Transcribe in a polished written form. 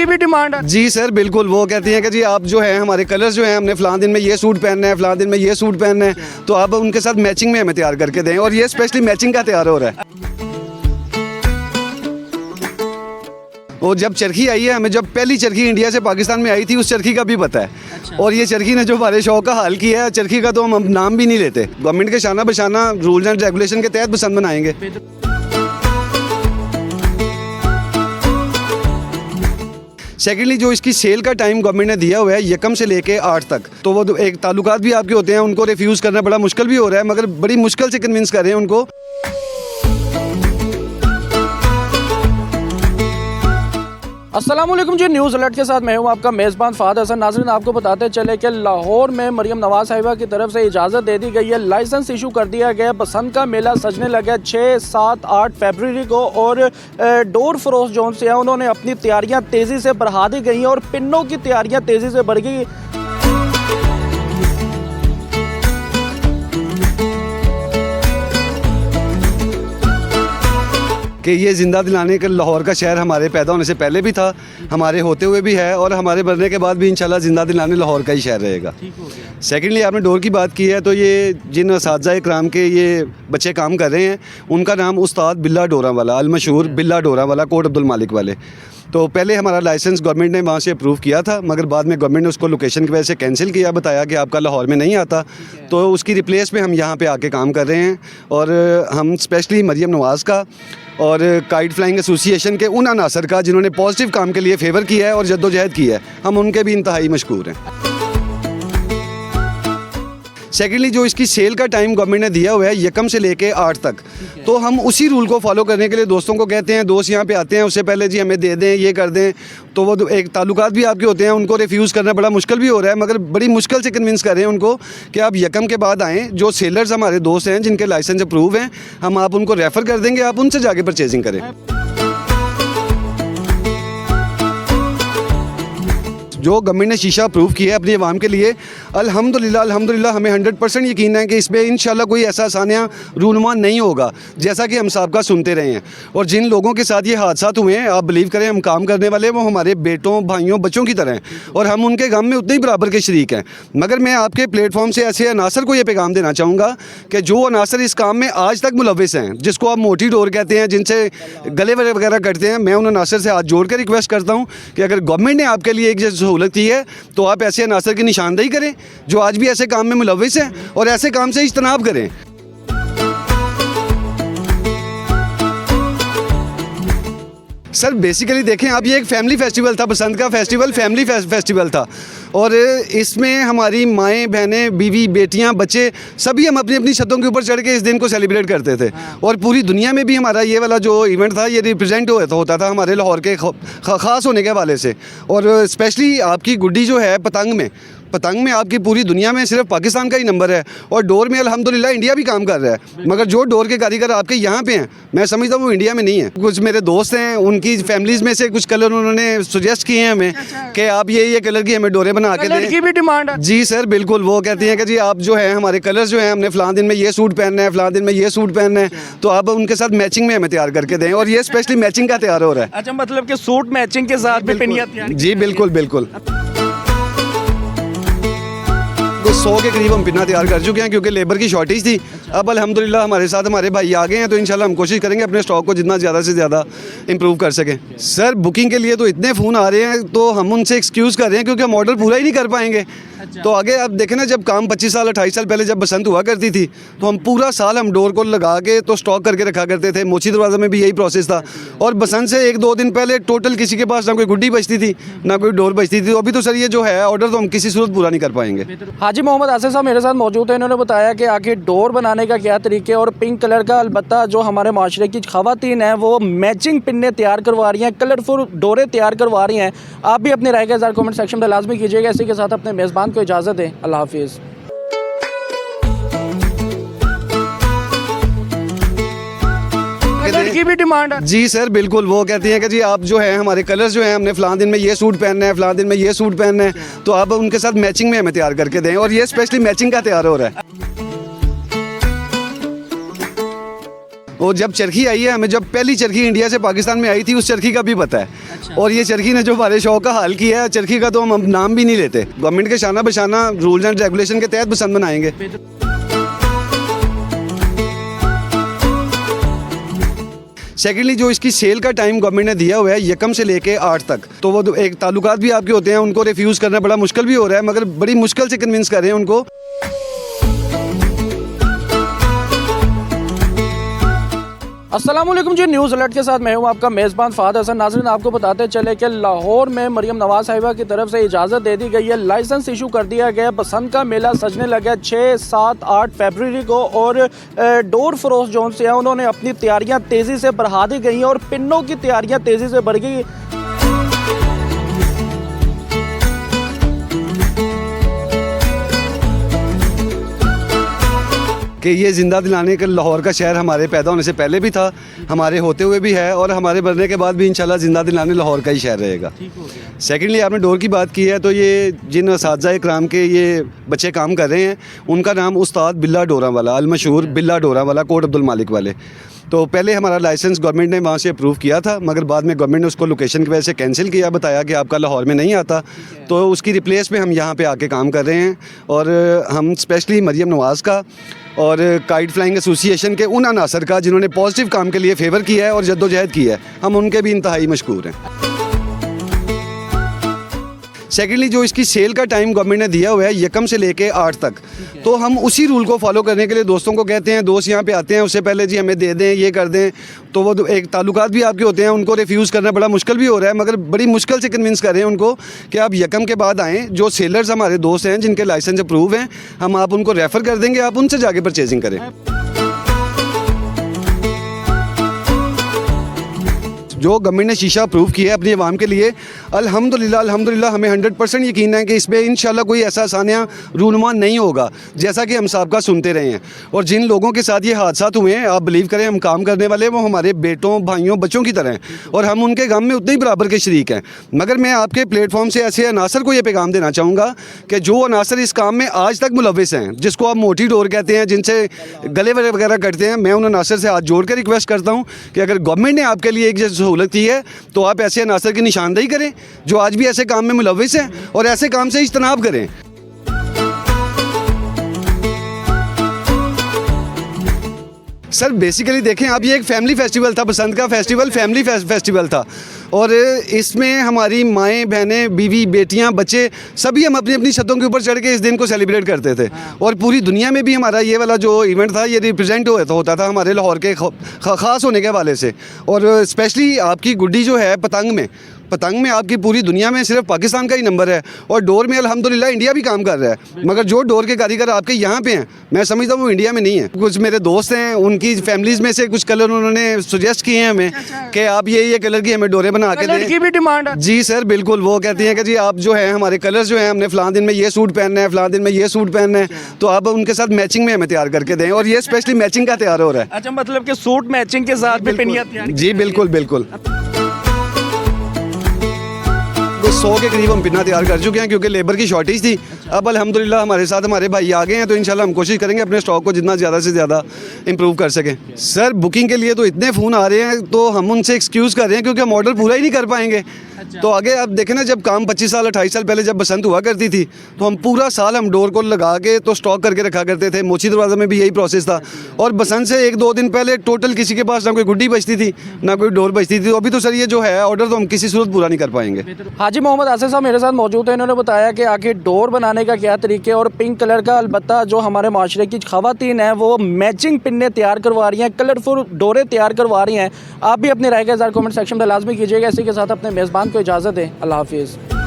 की भी डिमांड है? जी सर बिल्कुल, वो कहती हैं कि जी आप जो है हमारे कलर्स जो हैं हमने फलां दिन में ये सूट पहनना है, फलां दिन में ये सूट पहनना है, तो आप उनके साथ मैचिंग में हमें तैयार करके दें, और ये स्पेशली मैचिंग का तैयार हो रहा है। और जब चरखी आई है, हमें जब पहली चरखी इंडिया से पाकिस्तान में आई थी उस चरखी का भी पता है। और ये चरखी ने जो हमारे शौक का हाल किया है, चरखी का तो हम नाम भी नहीं लेते। गवर्नमेंट के शाना बशाना रूल्स एंड रेगुलेशन के तहत पसंद बनाएंगे। सेकेंडली जो इसकी सेल का टाइम गवर्नमेंट ने दिया हुआ है 1 से लेके 8 तक, तो वो एक ताल्लुकात भी आपके होते हैं, उनको रिफ्यूज़ करना बड़ा मुश्किल भी हो रहा है, मगर बड़ी मुश्किल से कन्विंस कर रहे हैं उनको। अस्सलामुअलैकुम जी, न्यूज़ अलर्ट के साथ मैं हूं आपका मेज़बान फ़ाद हसन। नाज़रीन, आपको बताते चले कि लाहौर में मरियम नवाज़ साहिबा की तरफ से इजाज़त दे दी गई है, लाइसेंस इशू कर दिया गया। बसंत का मेला सजने लगा 6, 7, 8 फरवरी को, और डोर फरोश जोन से हैं उन्होंने अपनी तैयारियां तेज़ी से बढ़ा दी गई हैं और पिन्नों की तैयारियां तेज़ी से बढ़ गई। कि ये ज़िंदा दिलाने के लाहौर का शहर हमारे पैदा होने से पहले भी था, हमारे होते हुए भी है, और हमारे बनने के बाद भी इंशाल्लाह ज़िंदा दिलाने लाहौर का ही शहर रहेगा। सेकेंडली आपने डोर की बात की है, तो ये जिन असातिज़ा इकराम के ये बच्चे काम कर रहे हैं उनका नाम उस्ताद बिल्ला डोरा वाला, अलमशहूर बिल्ला डोरा वाला, कोट अब्दुल मालिक वाले। तो पहले हमारा लाइसेंस गवर्नमेंट ने वहाँ से अप्रूव किया था, मगर बाद में गवर्नमेंट ने उसको लोकेशन की वजह से कैंसिल किया, बताया कि आपका लाहौर में नहीं आता, तो उसकी रिप्लेस में हम यहाँ पे आके काम कर रहे हैं। और हम स्पेशली मरियम नवाज़ का और काइट फ्लाइंग एसोसिएशन के उन अनासर का जिन्होंने पॉजिटिव काम के लिए फेवर किया है और जद्दोजहद की है, हम उनके भी इंतहाई मशकूर हैं। सेकेंडली जो इसकी सेल का टाइम गवर्नमेंट ने दिया हुआ है 1 से लेके 8 तक, तो हम उसी रूल को फॉलो करने के लिए दोस्तों को कहते हैं, दोस्त यहाँ पे आते हैं उससे पहले जी हमें दे दें, ये कर दें, तो वो एक ताल्लुकात भी आपके होते हैं, उनको रिफ्यूज़ करना बड़ा मुश्किल भी हो रहा है, मगर बड़ी मुश्किल से कन्विंस कर रहे हैं उनको कि आप 1 के बाद आएँ। जो सेलर्स हमारे दोस्त हैं जिनके लाइसेंस अप्रूव हैं, हम आप उनको रेफ़र कर देंगे, आप उनसे जाके परचेजिंग करें। जो गवर्नमेंट ने शीशा अप्रूव किया है अपनी आवाम के लिए, अल्हम्दुलिल्लाह हमें 100% यकीन है कि इसमें इंशाल्लाह कोई ऐसा आसानियाँ रूनुमा नहीं होगा जैसा कि हम साबका सुनते रहे हैं। और जिन लोगों के साथ ये हादसात हुए हैं, आप बिलीव करें, हम काम करने वाले वो हमारे बेटों, भाइयों, बच्चों की तरह हैं, और हम उनके गम में उतने ही बराबर के शरीक हैं। मगर मैं आपके प्लेटफॉर्म से ऐसे अनासर को ये पैगाम देना चाहूँगा कि जो अनासर इस काम में आज तक मुलविस हैं, जिसको आप मोटी डोर कहते हैं, जिनसे गले वगैरह कटते हैं, मैं उन अनासर से हाथ जोड़ कर रिक्वेस्ट करता हूँ कि अगर गवर्नमेंट ने आपके लिए एक सहूलत की है तो आप ऐसे अनासर की निशानदेही करें जो आज भी ऐसे काम में मुलविस हैं, और ऐसे काम से इज्तनाब करें। सर बेसिकली देखें आप, ये एक फैमिली फेस्टिवल था, बसंत का फेस्टिवल फैमिली फेस्टिवल था, और इसमें हमारी माएँ, बहनें, बीवी, बेटियां, बच्चे सभी हम अपनी अपनी छतों के ऊपर चढ़ के इस दिन को सेलिब्रेट करते थे। और पूरी दुनिया में भी हमारा ये वाला जो इवेंट था ये रिप्रेजेंट होता था हमारे लाहौर के ख़ास होने के हवाले से। और स्पेशली आपकी गुड्डी जो है पतंग में आपकी पूरी दुनिया में सिर्फ पाकिस्तान का ही नंबर है, और डोर में अल्हम्दुलिल्लाह इंडिया भी काम कर रहा है, मगर जो डोर के कारीगर आपके यहाँ पे हैं, मैं समझता हूँ वो इंडिया में नहीं है। कुछ मेरे दोस्त हैं, उनकी फैमिलीज़ में से कुछ कलर उन्होंने सुजेस्ट किए हैं हमें कि आप ये कलर की हमें डोरें बना के दें। की भी डिमांड है? जी सर बिल्कुल, वो कहती हैं कि जी आप जो है हमारे कलर्स जो हैं हमने फलां दिन में ये सूट पहनना है, फलां दिन में ये सूट पहनना है, तो आप उनके साथ मैचिंग में हमें तैयार करके दें, और ये स्पेशली मैचिंग का तैयार हो रहा है। अच्छा, मतलब कि सूट मैचिंग के साथ भी पिन्नियां तैयार? जी बिल्कुल 100 के करीब हम पिन्ना तैयार कर चुके हैं, क्योंकि लेबर की शॉर्टेज थी। अब अल्हम्दुलिल्लाह हमारे साथ हमारे भाई आ गए हैं, तो इंशाल्लाह हम कोशिश करेंगे अपने स्टॉक को जितना ज़्यादा से ज़्यादा इंप्रूव कर सकें। सर बुकिंग के लिए तो इतने फ़ोन आ रहे हैं, तो हम उनसे एक्सक्यूज़ कर रहे हैं क्योंकि हम ऑर्डर पूरा ही नहीं कर पाएंगे। तो आगे आप देखें ना, जब काम 25 साल 28 साल पहले जब बसंत हुआ करती थी, तो हम पूरा साल हम डोर को लगा के तो स्टॉक करके रखा करते थे। मोची दरवाज़ा में भी यही प्रोसेस था, और बसंत से 1-2 दिन पहले टोटल किसी के पास ना कोई गुड्डी बचती थी ना कोई डोर बचती थी। तो अभी तो सर ये जो है ऑर्डर तो हम किसी सूरत पूरा नहीं कर पाएंगे। हाजी मोहम्मद आसिफ साहब मेरे साथ मौजूद है, इन्होंने बताया कि आखिर डोर बनाने का क्या तरीके, और पिंक कलर का अलबत्ता जो हमारे माशरे की ख़वातीन हैं वो मैचिंग पिन्ने तैयार करवा रही हैं, कलरफुल डोरें तैयार करवा रही हैं। आप भी अपनी राय का इज़हार कमेंट सेक्शन में लाजमी कीजिएगा। इसी के साथ अपने मेज़बान को इजाज़त दें। अल्लाह हाफिज़। की भी डिमांड है? जी सर बिल्कुल, वो कहती हैं कि जी आप जो है हमारे कलर्स जो हैं हमने फलां दिन में ये सूट पहनना है, फलां दिन में ये सूट पहनना है, तो आप उनके साथ मैचिंग में हमें तैयार करके दें, और ये स्पेशली मैचिंग का तैयार हो रहा है। और जब चरखी आई है, हमें जब पहली चरखी इंडिया से पाकिस्तान में आई थी उस चरखी का भी पता है। अच्छा। और ये चरखी ने जो हमारे शौक का हाल किया है, चरखी का तो हम अब नाम भी नहीं लेते। गवर्नमेंट के शाना बशाना रूल्स एंड रेगुलेशन के तहत बसंत बनाएंगे। सेकेंडली जो इसकी सेल का टाइम गवर्नमेंट ने दिया हुआ है 1 से लेके 8 तक, तो वो एक ताल्लुकात भी आपके होते हैं, उनको रिफ्यूज़ करना बड़ा मुश्किल भी हो रहा है, मगर बड़ी मुश्किल से कन्विंस कर रहे हैं उनको। अस्सलामुअलैकुम जी, न्यूज़ अलर्ट के साथ मैं हूं आपका मेज़बान फ़ाद हसन। नाज़रीन, आपको बताते चले कि लाहौर में मरियम नवाज़ साहिबा की तरफ से इजाज़त दे दी गई है, लाइसेंस इशू कर दिया गया। बसंत का मेला सजने लगा 6, 7, 8 फरवरी को और डोर फरोश जोन से हैं, उन्होंने अपनी तैयारियां तेज़ी से बढ़ा दी गई हैं और पिन्नों की तैयारियां तेज़ी से बढ़ गई। कि ये ज़िंदा दिलाने के लाहौर का शहर हमारे पैदा होने से पहले भी था, हमारे होते हुए भी है और हमारे बनने के बाद भी इंशाल्लाह ज़िंदा दिलाने लाहौर का ही शहर रहेगा। सेकेंडली आपने डोर की बात की है, तो ये जिन असातिज़ा इकराम के ये बच्चे काम कर रहे हैं उनका नाम उस्ताद बिल्ला डोरा वाला, अलमशहूर बिल्ला डोरा वाला, कोट अब्दुल मालिक वाले। तो पहले हमारा लाइसेंस गवर्नमेंट ने वहाँ से अप्रूव किया था, मगर बाद में गवर्नमेंट ने उसको लोकेशन की वजह से कैंसिल किया, बताया कि आपका लाहौर में नहीं आता, तो उसकी रिप्लेस में हम यहाँ पे आके काम कर रहे हैं। और हम स्पेशली मरियम नवाज़ का और काइट फ्लाइंग एसोसिएशन के उन अनासर का जिन्होंने पॉजिटिव काम के लिए फेवर किया है और जद्दोजहद की है, हम उनके भी इंतहाई मशकूर हैं। सेकेंडली जो इसकी सेल का टाइम गवर्नमेंट ने दिया हुआ है 1 से लेके 8 तक, तो हम उसी रूल को फॉलो करने के लिए दोस्तों को कहते हैं, दोस्त यहाँ पे आते हैं उससे पहले जी हमें दे दें, ये कर दें, तो वो एक ताल्लुकात भी आपके होते हैं, उनको रिफ्यूज़ करना बड़ा मुश्किल भी हो रहा है, मगर बड़ी मुश्किल से कन्विंस कर रहे हैं उनको कि आप 1 के बाद आएँ। जो सेलर्स हमारे दोस्त हैं जिनके लाइसेंस अप्रूव हैं, हम आप उनको रेफ़र कर देंगे, आप उनसे जाके परचेजिंग करें। जो गवर्नमेंट ने शीशा अप्रूव किया है अपनी आवाम के लिए, अल्हम्दुलिल्लाह हमें 100% यकीन है कि इसमें इंशाल्लाह कोई ऐसा आसानियाँ रूनुमा नहीं होगा जैसा कि हम साबका सुनते रहे हैं। और जिन लोगों के साथ ये हादसात हुए हैं, आप बिलीव करें, हम काम करने वाले वो हमारे बेटों भाइयों बच्चों की तरह हैं और हम उनके गम में उतने ही बराबर के शरीक हैं। मगर मैं आपके प्लेटफॉर्म से ऐसे अनासर को ये पैगाम देना चाहूँगा कि जो अनासर इस काम में आज तक मुलविस हैं, जिसको आप मोटी डोर कहते हैं, जिनसे गले वगैरह कटते हैं, मैं उन अनासर से हाथ जोड़ कर रिक्वेस्ट करता हूँ कि अगर गवर्नमेंट ने आपके लिए एक सहूलत की है तो आप ऐसे अनासर की निशानदेही करें जो आज भी ऐसे काम में मुलविस हैं और ऐसे काम से इज्तनाब करें। सर बेसिकली देखें आप, ये एक फैमिली फेस्टिवल था, बसंत का फेस्टिवल फैमिली फेस्टिवल था और इसमें हमारी माएँ बहनें बीवी बेटियां बच्चे सभी हम अपनी अपनी छतों के ऊपर चढ़ के इस दिन को सेलिब्रेट करते थे। और पूरी दुनिया में भी हमारा ये वाला जो इवेंट था ये रिप्रेजेंट होता था हमारे लाहौर के ख़ास होने के हवाले से। और स्पेशली आपकी गुड्डी जो है पतंग में आपकी पूरी दुनिया में सिर्फ पाकिस्तान का ही नंबर है और डोर में अल्हम्दुलिल्लाह इंडिया भी काम कर रहा है, मगर जो डोर के कारीगर आपके यहाँ पे हैं मैं समझता हूँ वो इंडिया में नहीं है। कुछ मेरे दोस्त हैं, उनकी फैमिलीज़ में से कुछ कलर उन्होंने सुजेस्ट किए हैं हमें कि आप ये कलर की हमें डोरें बना के दें। की भी डिमांड है जी सर, बिल्कुल। वो कहती हैं कि जी आप जो है हमारे कलर्स जो हैं, हमने फ़लाँ दिन में ये सूट पहनना है, फ़लाँ दिन में ये सूट पहनना है, तो आप उनके साथ मैचिंग में हमें तैयार करके दें। और ये स्पेशली मैचिंग का तैयार हो रहा है। अच्छा, मतलब कि सूट मैचिंग के साथ भी पिन्नियाँ तैयार। जी बिल्कुल 100 के करीब हम पिन्ना तैयार कर चुके हैं क्योंकि लेबर की शॉर्टेज थी। अब अल्हम्दुलिल्लाह हमारे साथ हमारे भाई आ गए हैं, तो इंशाल्लाह हम कोशिश करेंगे अपने स्टॉक को जितना ज़्यादा से ज़्यादा इंप्रूव कर सकें। सर बुकिंग के लिए तो इतने फ़ोन आ रहे हैं, तो हम उनसे एक्सक्यूज़ कर रहे हैं क्योंकि हम ऑर्डर पूरा ही नहीं कर पाएंगे। तो आगे आप देखें ना, जब काम 25 साल 28 साल पहले जब बसंत हुआ करती थी तो हम पूरा साल हम डोर को लगा के तो स्टॉक करके रखा करते थे। मोची दरवाज़ा में भी यही प्रोसेस था और बसंत से 1-2 दिन पहले टोटल किसी के पास ना कोई गुड्डी बचती थी ना कोई डोर बचती थी। तो अभी तो सर ये जो है ऑर्डर तो हम किसी सूरत पूरा नहीं कर पाएंगे। हाजी मोहम्मद आसिफ साहब मेरे साथ मौजूद है, इन्होंने बताया कि आखिर डोर बनाने का क्या तरीके और पिंक कलर का, अलबत्ता जो हमारे माशरे की ख़वातीन हैं वो मैचिंग पिन्ने तैयार करवा रही हैं, कलरफुल डोरें तैयार करवा रही हैं। आप भी अपनी राय का इज़हार कमेंट सेक्शन में लाजमी कीजिएगा। इसी के साथ अपने मेज़बान को इजाज़त दें। अल्लाह हाफिज़।